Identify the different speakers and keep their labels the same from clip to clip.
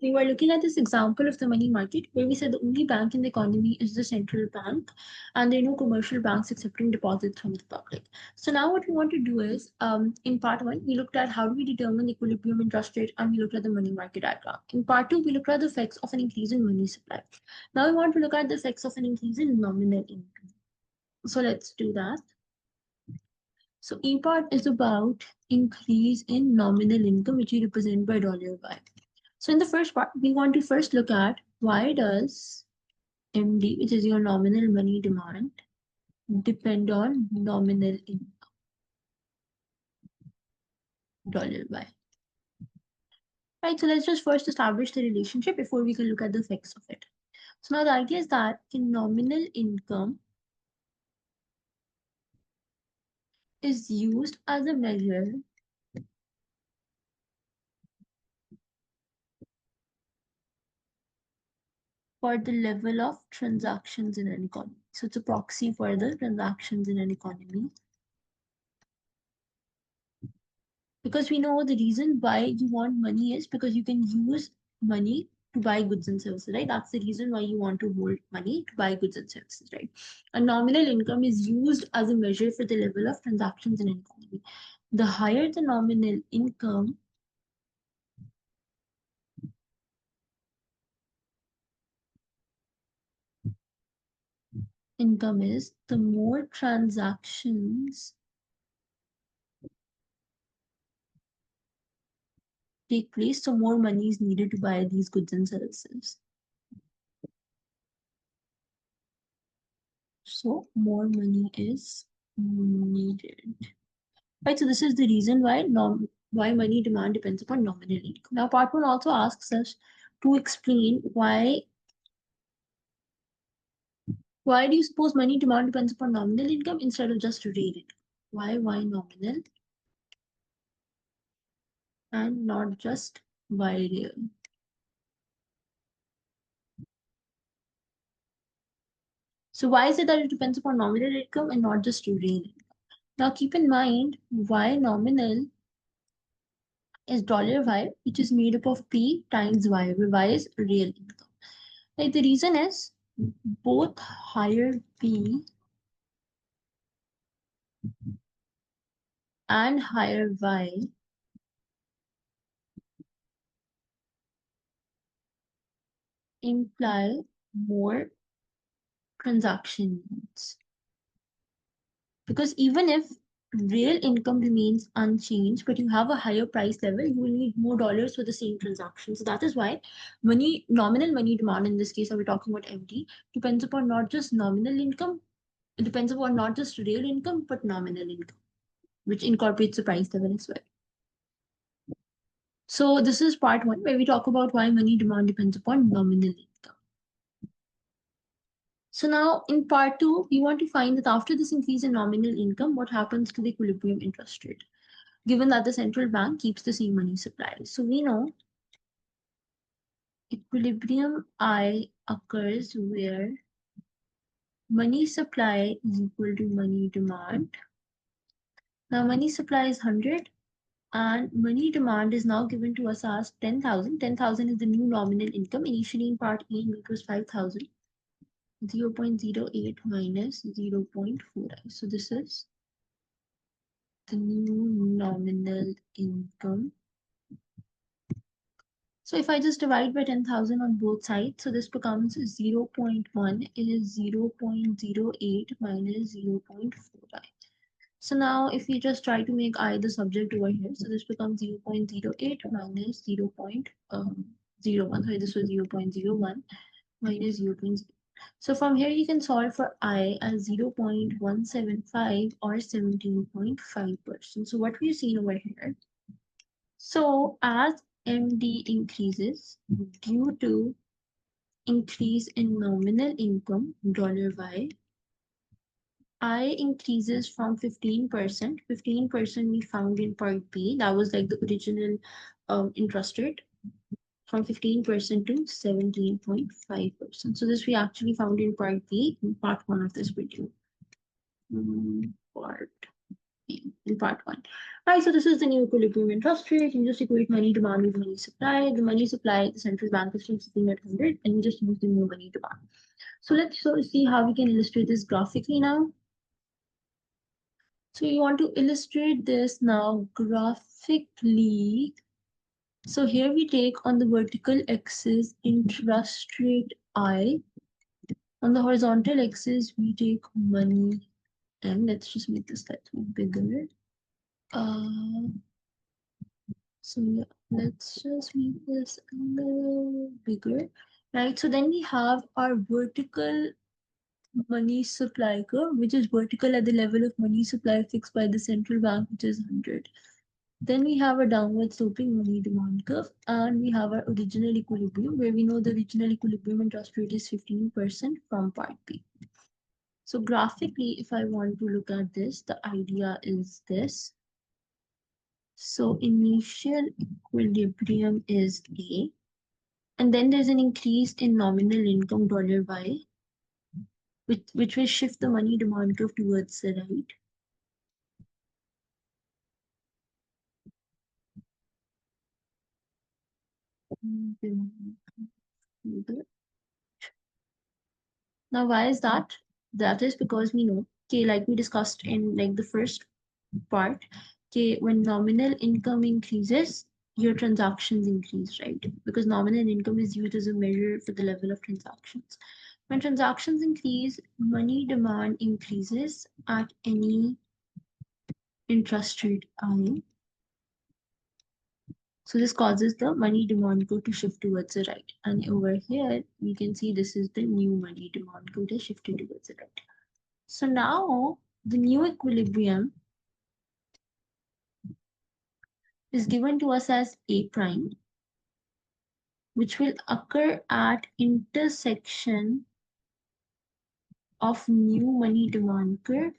Speaker 1: We were looking at this example of the money market where we said the only bank in the economy is the central bank and there are no commercial banks accepting deposits from the public. So now what we want to do is, in part one, we looked at how do we determine the equilibrium interest rate and we looked at the money market diagram. In part two, we looked at the effects of an increase in money supply. Now we want to look at the effects of an increase in nominal income. So let's do that. So E part is about increase in nominal income, which we represent by $Y. So in the first part, we want to first look at why does MD, which is your nominal money demand, depend on nominal income, $Y. Right, so let's just first establish the relationship before we can look at the effects of it. So now the idea is that in nominal income is used as a measure for the level of transactions in an economy. So it's a proxy for the transactions in an economy. Because we know the reason why you want money is because you can use money to buy goods and services, right? That's the reason why you want to hold money to buy goods and services, right? A nominal income is used as a measure for the level of transactions in an economy. The higher the nominal income is, the more transactions take place, so more money is needed to buy these goods and services. So more money is needed. Right, so this is the reason why money demand depends upon nominal income. Now, part one also asks us to explain why do you suppose money demand depends upon nominal income instead of just real income? Why nominal and not just why real? So why is it that it depends upon nominal income and not just real income? Now keep in mind why nominal is $Y, which is made up of P times Y, where Y is real income. Like the reason is both higher P and higher Y imply more transaction needs. Because even if real income remains unchanged, but you have a higher price level, you will need more dollars for the same transaction. So that is why nominal money demand, in this case, we're talking about MD, depends upon not just nominal income, it depends upon not just real income, but nominal income, which incorporates the price level as well. So this is part one, where we talk about why money demand depends upon nominal income. So now in part two, we want to find that after this increase in nominal income, what happens to the equilibrium interest rate, given that the central bank keeps the same money supply. So we know equilibrium I occurs where money supply is equal to money demand. Now money supply is 100 and money demand is now given to us as 10,000. 10,000 is the new nominal income. Initially in part A, it was 5,000. 0.08 minus 0.4. So this is the new nominal income. So if I just divide by 10,000 on both sides, so this becomes 0.1 is 0.08 minus 0.4. So now if we just try to make I the subject over here, so this becomes 0.08 minus 0.01. Sorry, this was 0.01 minus 0.0. So from here, you can solve for I as 0.175 or 17.5%. So what we've seen over here. So as MD increases due to increase in nominal income, $Y, I increases from 15%. 15% we found in part B. That was like the original interest rate. From 15% to 17.5%. So this we actually found in part B, in part one of this video. Part in part one. Right, so this is the new equilibrium interest rate. You just equate money demand with money supply. The money supply, the central bank is still sitting at 100, and you just use the new money demand. So let's sort of see how we can illustrate this graphically now. So you want to illustrate this now graphically. So here we take on the vertical axis interest rate I. On the horizontal axis, we take money M. Let's just make this slightly bigger. So yeah, let's just make this a little bigger, right? So then we have our vertical money supply curve, which is vertical at the level of money supply fixed by the central bank, which is 100. Then we have a downward sloping money demand curve, and we have our original equilibrium, where we know the original equilibrium interest rate is 15% from part B. So graphically, if I want to look at this, the idea is this. So initial equilibrium is A, and then there's an increase in nominal income $Y, which will shift the money demand curve towards the right. Now, why is that? That is because we know, okay, like we discussed in like the first part, okay, when nominal income increases, your transactions increase, right? Because nominal income is used as a measure for the level of transactions. When transactions increase, money demand increases at any interest rate I. So this causes the money demand curve to shift towards the right. And over here, we can see this is the new money demand curve that shifted towards the right. So now the new equilibrium is given to us as A prime, which will occur at intersection of new money demand curve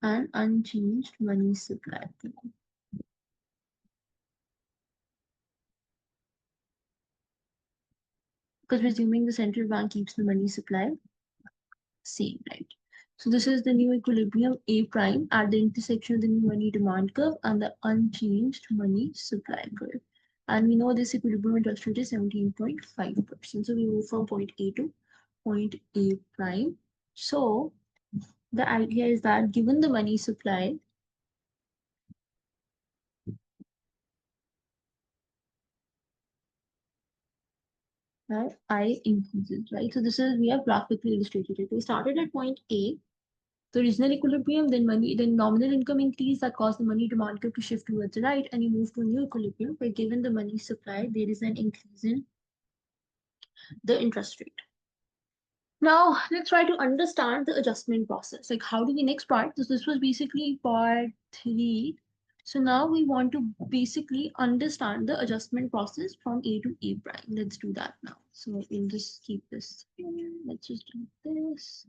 Speaker 1: and unchanged money supply curve. Because we're assuming the central bank keeps the money supply same, right? So this is the new equilibrium A prime at the intersection of the new money demand curve and the unchanged money supply curve. And we know this equilibrium interest rate is 17.5%. So we move from point A to point A prime. So the idea is that given the money supply, right, I increases, right? So this is, we have graphically illustrated it. We started at point A, the original equilibrium, then nominal income increase that caused the money demand curve to shift towards the right, and you move to a new equilibrium where given the money supply, there is an increase in the interest rate. Now let's try to understand the adjustment process. Like how do we next part? This was basically part 3. So now we want to basically understand the adjustment process from A to A prime. Let's do that now. So we'll just keep this here. Let's just do this.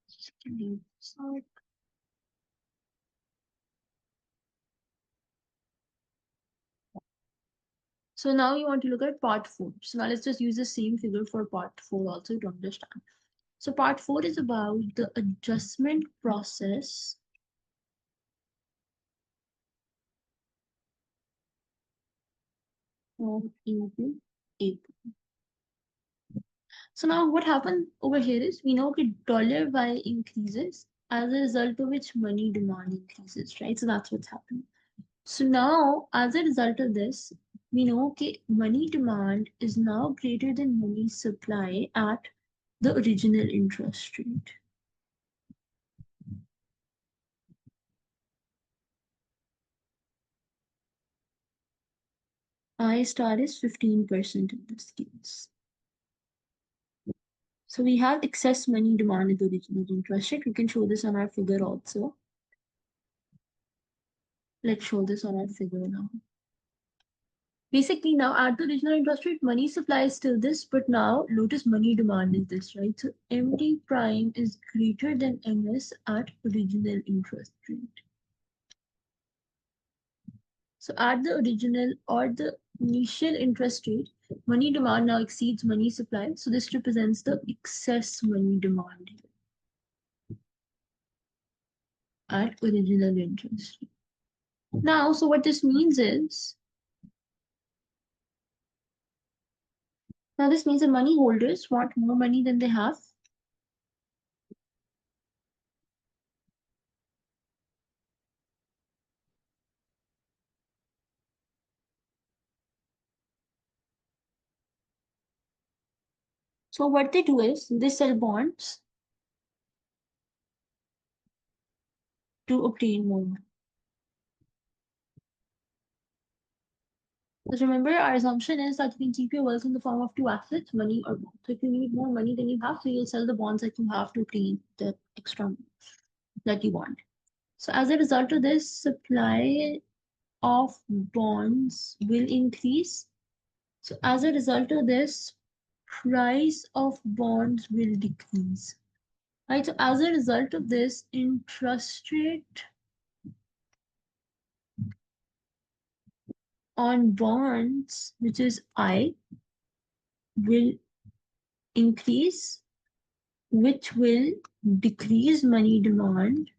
Speaker 1: Just delete this out. So now you want to look at part 4. So now let's just use the same figure for part 4 also to understand. So part 4 is about the adjustment process from A to A. So now what happened over here is we know that $Y increases as a result of which money demand increases, right? So that's what's happening. So now as a result of this, we know okay, money demand is now greater than money supply at the original interest rate. I star is 15% in this case. So we have excess money demand at the original interest rate. We can show this on our figure also. Let's show this on our figure now. Basically now at the original interest rate, money supply is still this, but now notice money demand is this, right? So MD prime is greater than MS at original interest rate. So at the original or the initial interest rate, money demand now exceeds money supply. So this represents the excess money demand at original interest rate. Now, so what this means is, now this means that money holders want more money than they have. So what they do is they sell bonds to obtain more money. Because remember, our assumption is that you can keep your wealth in the form of two assets, money or bonds. So if you need more money than you have, so you'll sell the bonds that you have to obtain the extra money that you want. So as a result of this, supply of bonds will increase. So as a result of this, price of bonds will decrease. Right? So as a result of this, interest rate on bonds, which is I, will increase, which will decrease money demand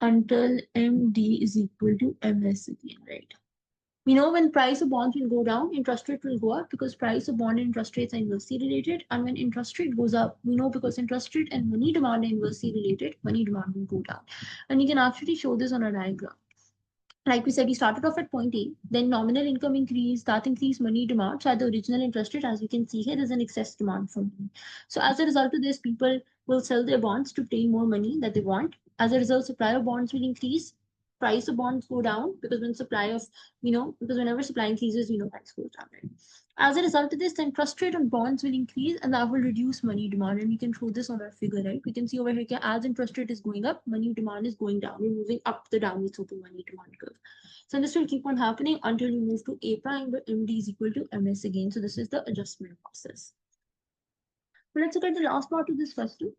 Speaker 1: until MD is equal to MS again, right? We know when price of bonds will go down, interest rate will go up because price of bond and interest rates are inversely related. And when interest rate goes up, we know because interest rate and money demand are inversely related, money demand will go down. And you can actually show this on a diagram. Like we said, we started off at point A, then nominal income increased, that increased money demand. So at the original interest rate, as you can see here, there's an excess demand for money. So as a result of this, people will sell their bonds to obtain more money that they want. As a result, supply of bonds will increase, price of bonds go down because when supply of, because whenever supply increases, price goes down, right? As a result of this, the interest rate on bonds will increase and that will reduce money demand. And we can show this on our figure, right? We can see over here, as interest rate is going up, money demand is going down. We're moving up the downward slope of money demand curve. So this will keep on happening until you move to A prime, where MD is equal to MS again. So this is the adjustment process. But let's look at the last part of this question.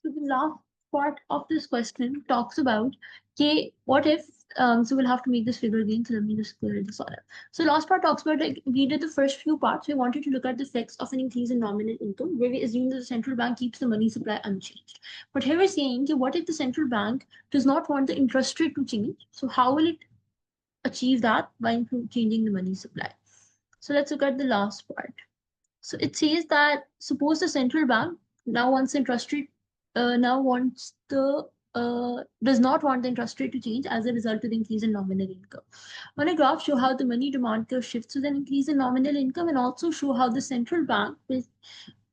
Speaker 1: So the last part of this question talks about, okay, what if, so we'll have to make this figure again. So let me just clear this all up. So last part talks about, like, we did the first few parts. We wanted to look at the effects of an increase in nominal income, where we assume that the central bank keeps the money supply unchanged. But here we're saying, okay, what if the central bank does not want the interest rate to change? So how will it achieve that? By changing the money supply. So let's look at the last part. So it says that suppose the central bank now wants the interest rate, now wants the does not want the interest rate to change as a result of the increase in nominal income. On a graph, show how the money demand curve shifts with an increase in nominal income, and also show how the central bank will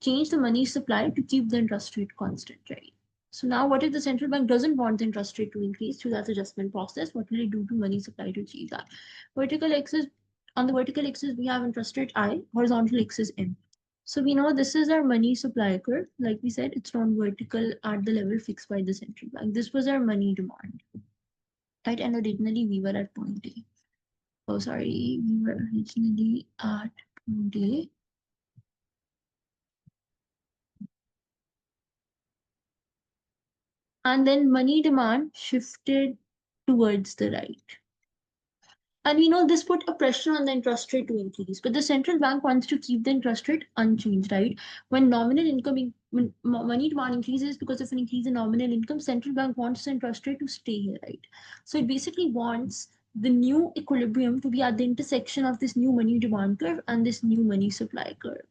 Speaker 1: change the money supply to keep the interest rate constant, right? So now what if the central bank doesn't want the interest rate to increase through that adjustment process? What will it do to money supply to achieve that? Vertical axis, on the vertical axis, we have interest rate I, horizontal axis M. So we know this is our money supply curve. Like we said, it's not vertical at the level fixed by the central bank. This was our money demand, right? And originally we were at point A. Oh, sorry, we were originally at point A. And then money demand shifted towards the right. And we know this put a pressure on the interest rate to increase, but the central bank wants to keep the interest rate unchanged, right? When nominal income, when money demand increases because of an increase in nominal income, central bank wants the interest rate to stay here, right? So it basically wants the new equilibrium to be at the intersection of this new money demand curve and this new money supply curve.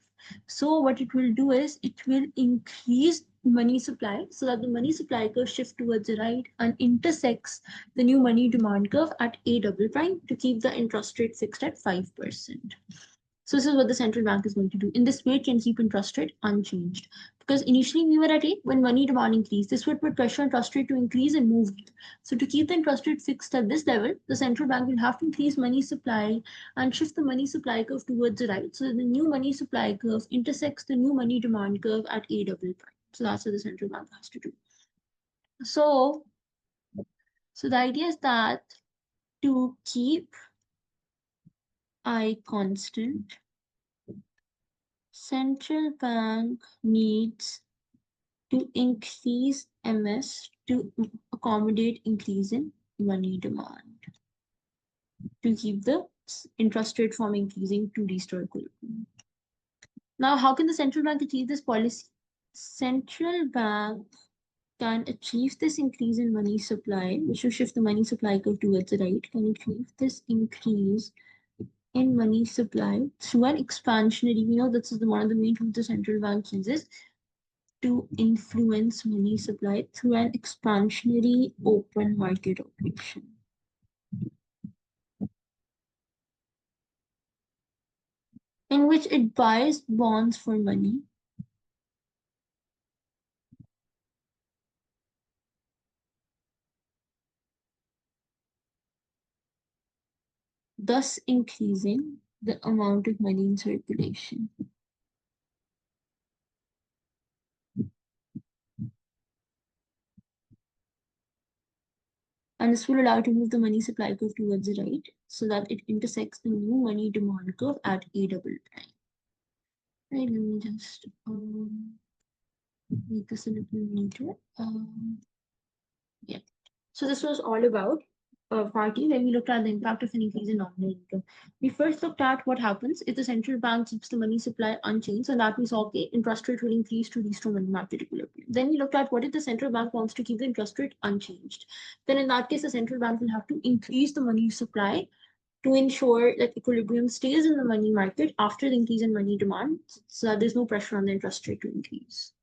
Speaker 1: So what it will do is it will increase money supply so that the money supply curve shifts towards the right and intersects the new money demand curve at A double prime to keep the interest rate fixed at 5%. So this is what the central bank is going to do. In this way, it can keep interest rate unchanged. Because initially we were at A, when money demand increased, this would put pressure on interest rate to increase and move here. So to keep the interest rate fixed at this level, the central bank will have to increase money supply and shift the money supply curve towards the right. So the new money supply curve intersects the new money demand curve at A double prime. So that's what the central bank has to do. So the idea is that to keep I constant, central bank needs to increase MS to accommodate increase in money demand, to keep the interest rate from increasing to restore equilibrium. Now, how can the central bank achieve this policy? Central bank can achieve this increase in money supply, which will shift the money supply curve towards the right, can achieve this increase in money supply through an expansionary, this is one of the main tools the central bank uses to influence money supply through an expansionary open market operation, in which it buys bonds for money, thus increasing the amount of money in circulation. And this will allow to move the money supply curve towards the right so that it intersects the new money demand curve at A double prime. Right, let me just make this a little neater. Yeah. So this was all about party when we looked at the impact of an increase in nominal income. We first looked at what happens if the central bank keeps the money supply unchanged, and that we saw okay, interest rate will increase to restore money market equilibrium. Then we looked at what if the central bank wants to keep the interest rate unchanged. Then in that case, the central bank will have to increase the money supply to ensure that equilibrium stays in the money market after the increase in money demand, so that there's no pressure on the interest rate to increase.